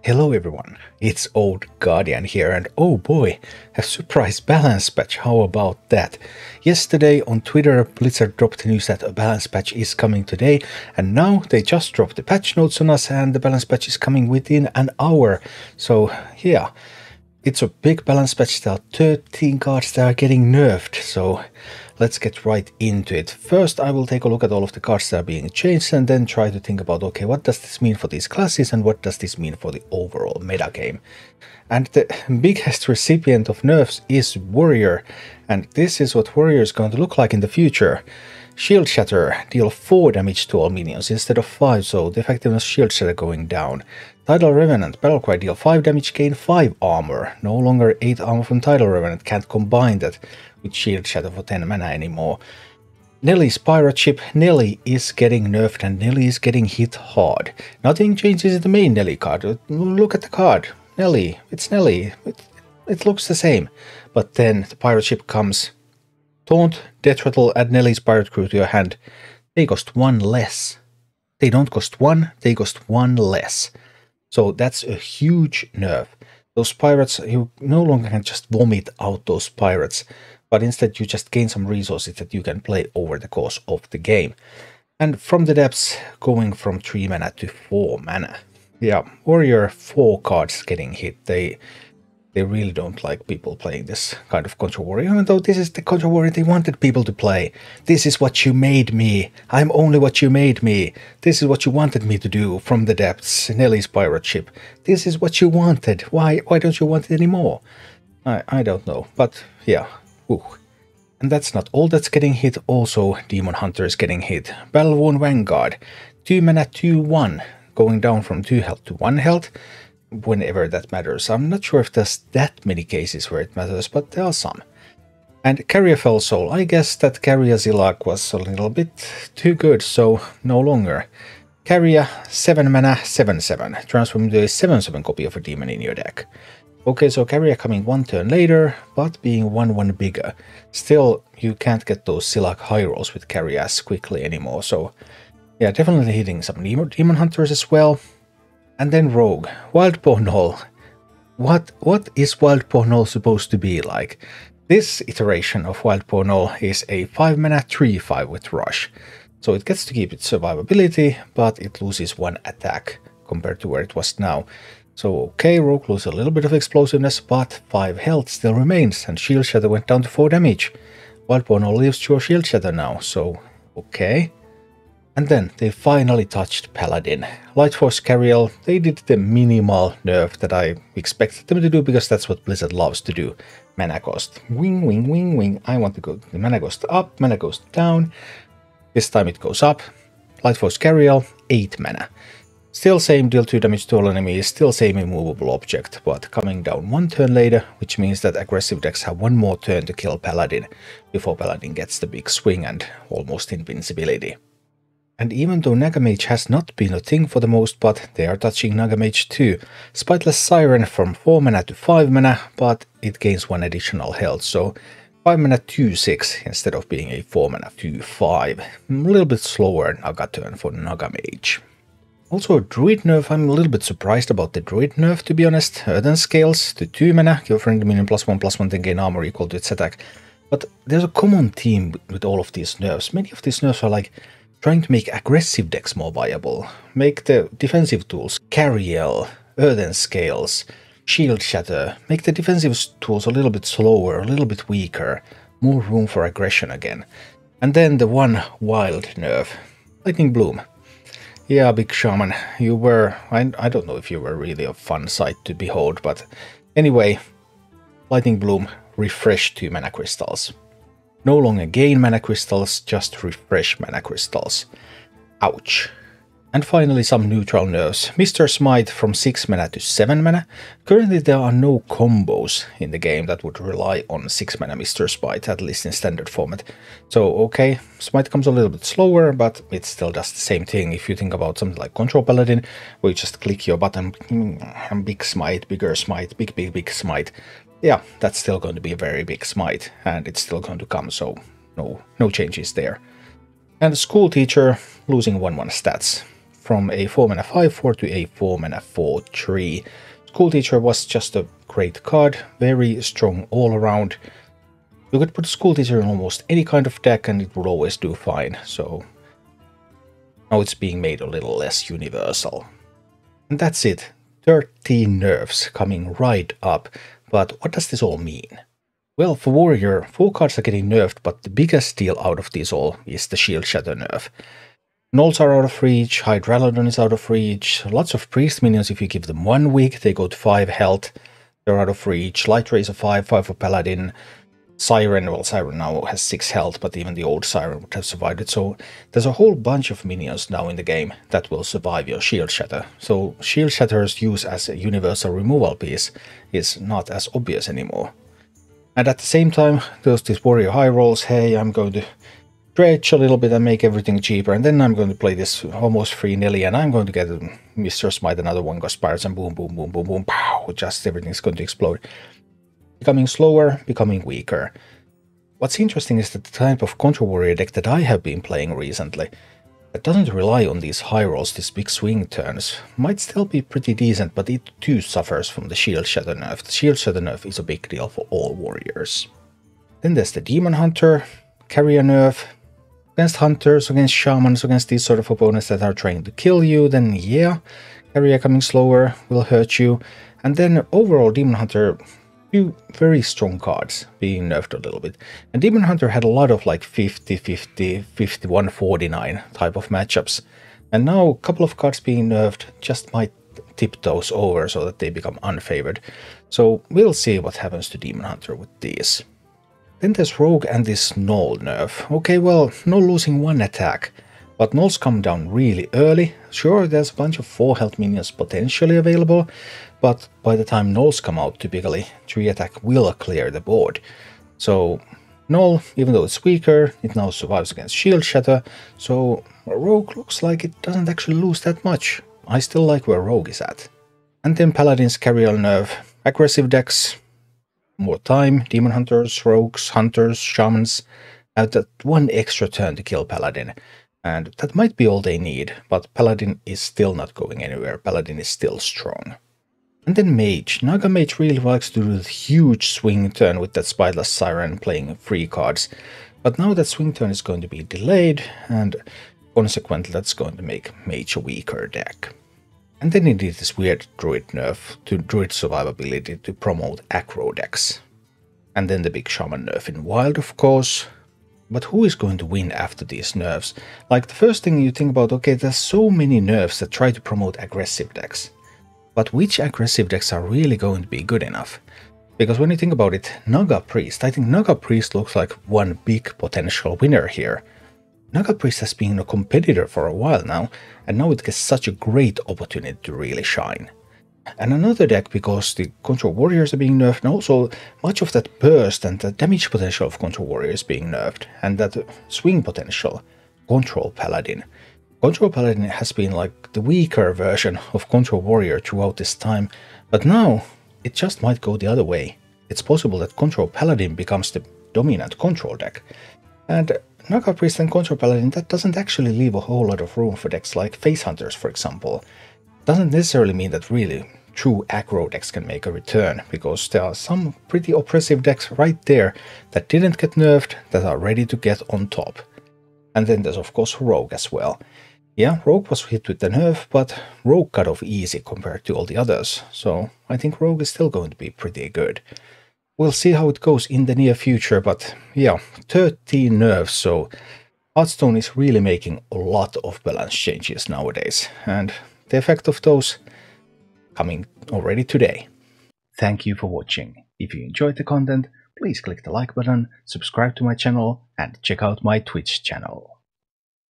Hello everyone, it's Old Guardian here, and oh boy, a surprise balance patch, how about that? Yesterday on Twitter, Blizzard dropped news that a balance patch is coming today, and now they just dropped the patch notes on us and the balance patch is coming within an hour. So yeah, it's a big balance patch. There are 13 cards that are getting nerfed, so let's get right into it. First, I will take a look at all of the cards that are being changed and then try to think about, okay, what does this mean for these classes and what does this mean for the overall metagame? And the biggest recipient of nerfs is Warrior, and this is what Warrior is going to look like in the future. Shield Shatter, deal 4 damage to all minions instead of 5, so the effectiveness of Shield Shatter going down. Tidal Revenant, Battlecry, deal 5 damage, gain 5 armor. No longer 8 armor from Tidal Revenant, can't combine that with Shield Shatter for 10 mana anymore. Nelly's Pirate Ship, Nelly is getting nerfed and Nelly is getting hit hard. Nothing changes in the main Nelly card. Look at the card. Nelly, it's Nelly. It looks the same. But then the Pirate Ship comes. Taunt, Death Rattle, add Nelly's Pirate Crew to your hand. They cost 1 less. They don't cost 1, they cost 1 less. So that's a huge nerf. Those pirates, you no longer can just vomit out those pirates, but instead you just gain some resources that you can play over the course of the game. And from the depths, going from 3 mana to 4 mana. Yeah, Warrior 4 cards getting hit. They really don't like people playing this kind of Control Warrior, even though this is the Control Warrior they wanted people to play. This is what you made me. I'm only what you made me. This is what you wanted me to do from the depths. Nelly's Pirate Ship. This is what you wanted. Why don't you want it anymore? I don't know, but yeah. Ooh. And that's not all that's getting hit. Also, Demon Hunter is getting hit. Battle-worn Vanguard. 2 mana 2/1, going down from 2 health to 1 health. Whenever that matters. I'm not sure if there's that many cases where it matters, but there are some. And Carrier Fell Soul. I guess that Carrier Zilak was a little bit too good, so no longer. Carrier 7 mana 7/7. Transform into a 7/7 copy of a demon in your deck. Okay, so Carrier coming 1 turn later, but being 1/1 bigger. Still, you can't get those Zilak high rolls with Carrier as quickly anymore, so yeah, definitely hitting some Demon Hunters as well. And then Rogue, Wildboar Null. What is Wildboar Null supposed to be like? This iteration of Wildboar Null is a 5 mana 3/5 with Rush. So it gets to keep its survivability, but it loses 1 attack compared to where it was now. So okay, Rogue loses a little bit of explosiveness, but 5 health still remains, and Shield Shatter went down to 4 damage. Wildboar Null lives through Shield Shatter now, so okay. And then they finally touched Paladin. Light Force Carriel, they did the minimal nerf that I expected them to do, because that's what Blizzard loves to do. Mana cost. Wing, wing, wing, wing. I want to go. The mana goes up, mana goes down. This time it goes up. Light Force Carriel, 8 mana. Still same deal 2 damage to all enemies, still same immovable object, but coming down 1 turn later, which means that aggressive decks have 1 more turn to kill Paladin, before Paladin gets the big swing and almost invincibility. And even though Nagamage has not been a thing for the most part, they are touching Nagamage too. Spiteless Siren from 4 mana to 5 mana, but it gains 1 additional health, so 5 mana 2/6 instead of being a 4 mana 2/5. A little bit slower Naga turn for Nagamage. Also, Druid nerf. I'm a little bit surprised about the Druid nerf, to be honest. Earthen Scales to 2 mana, give friendly minion +1/+1, then gain armor equal to its attack. But there's a common theme with all of these nerfs. Many of these nerfs are like trying to make aggressive decks more viable. Make the defensive tools, Carriel, Earthen Scales, Shield Shatter, make the defensive tools a little bit slower, a little bit weaker, more room for aggression again. And then the one wild nerf, Lightning Bloom. Yeah, Big Shaman, you were, I don't know if you were really a fun sight to behold, but anyway, Lightning Bloom, refresh 2 mana crystals. No longer gain mana crystals, just refresh mana crystals. Ouch. And finally some neutral nerfs. Mr. Smite from 6 mana to 7 mana. Currently there are no combos in the game that would rely on 6 mana Mr. Smite, at least in standard format. So okay, Smite comes a little bit slower, but it still does the same thing. If you think about something like Control Paladin, where you just click your button, big Smite, bigger Smite, big Smite. Yeah, that's still going to be a very big Smite, and it's still going to come, so no changes there. And the School Teacher losing 1/1 stats. from a 4 mana 5/4 to a 4 mana 4/3. School Teacher was just a great card, very strong all around. You could put School Teacher in almost any kind of deck and it would always do fine, so now it's being made a little less universal. And that's it. 13 nerfs coming right up, but what does this all mean? Well, for Warrior, 4 cards are getting nerfed, but the biggest deal out of this all is the Shield Shatter nerf. Gnolls are out of reach, Hydralodon is out of reach, lots of Priest minions, if you give them 1 week, they go to 5 health, they're out of reach, Light Ray is a 5/5 for Paladin, Siren, well, Siren now has 6 health, but even the old Siren would have survived it, so there's a whole bunch of minions now in the game that will survive your Shield Shatter. So Shield Shatter's use as a universal removal piece is not as obvious anymore. And at the same time, there's these Warrior high rolls, hey, I'm going to dredge a little bit and make everything cheaper, and then I'm going to play this almost free Nilly, and I'm going to get Mr. Smite, another one, goes Spirits, and boom, boom, boom, boom, boom, pow, just everything's going to explode. Becoming slower, becoming weaker. What's interesting is that the type of Control Warrior deck that I have been playing recently, that doesn't rely on these high rolls, these big swing turns, might still be pretty decent, but it too suffers from the Shield Shatter nerf. The Shield Shatter nerf is a big deal for all warriors. Then there's the Demon Hunter, Carrier nerf. Against hunters, against shamans, against these sort of opponents that are trying to kill you, then yeah, Carrier coming slower will hurt you. And then overall Demon Hunter, few very strong cards being nerfed a little bit. And Demon Hunter had a lot of like 50-50, 51-49 type of matchups. And now a couple of cards being nerfed just might tip those over so that they become unfavored. So we'll see what happens to Demon Hunter with these. Then there's Rogue and this Gnoll nerf. Okay, well, Gnoll losing 1 attack, but Gnolls come down really early. Sure, there's a bunch of 4 health minions potentially available, but by the time Gnolls come out, typically 3 attack will clear the board. So Gnoll, even though it's weaker, it now survives against Shield Shatter, so Rogue looks like it doesn't actually lose that much. I still like where Rogue is at. And then Paladin's Carrier nerf. Aggressive decks, more time, Demon Hunters, Rogues, Hunters, Shamans have that 1 extra turn to kill Paladin. And that might be all they need, but Paladin is still not going anywhere, Paladin is still strong. And then Mage. Naga Mage really likes to do the huge swing turn with that Spiteless Siren playing free cards. But now that swing turn is going to be delayed, and consequently that's going to make Mage a weaker deck. And then he did this weird Druid nerf to Druid survivability to promote aggro decks. And then the big Shaman nerf in Wild, of course. But who is going to win after these nerfs? Like, the first thing you think about, okay, there's so many nerfs that try to promote aggressive decks. But which aggressive decks are really going to be good enough? Because when you think about it, Naga Priest, I think Naga Priest looks like one big potential winner here. Naga Priest has been a competitor for a while now, and now it gets such a great opportunity to really shine. And another deck, because the Control Warriors are being nerfed, and also much of that burst and the damage potential of Control Warriors being nerfed, and that swing potential, Control Paladin. Control Paladin has been like the weaker version of Control Warrior throughout this time, but now it just might go the other way. It's possible that Control Paladin becomes the dominant control deck. And Naga Priest and Control Paladin, that doesn't actually leave a whole lot of room for decks like Face Hunters, for example. Doesn't necessarily mean that really true aggro decks can make a return, because there are some pretty oppressive decks right there that didn't get nerfed, that are ready to get on top. And then there's of course Rogue as well. Yeah, Rogue was hit with the nerf, but Rogue got off easy compared to all the others, so I think Rogue is still going to be pretty good. We'll see how it goes in the near future, but yeah, 13 nerfs, so Hearthstone is really making a lot of balance changes nowadays, and the effect of those coming already today. Thank you for watching. If you enjoyed the content, please click the like button, subscribe to my channel, and check out my Twitch channel.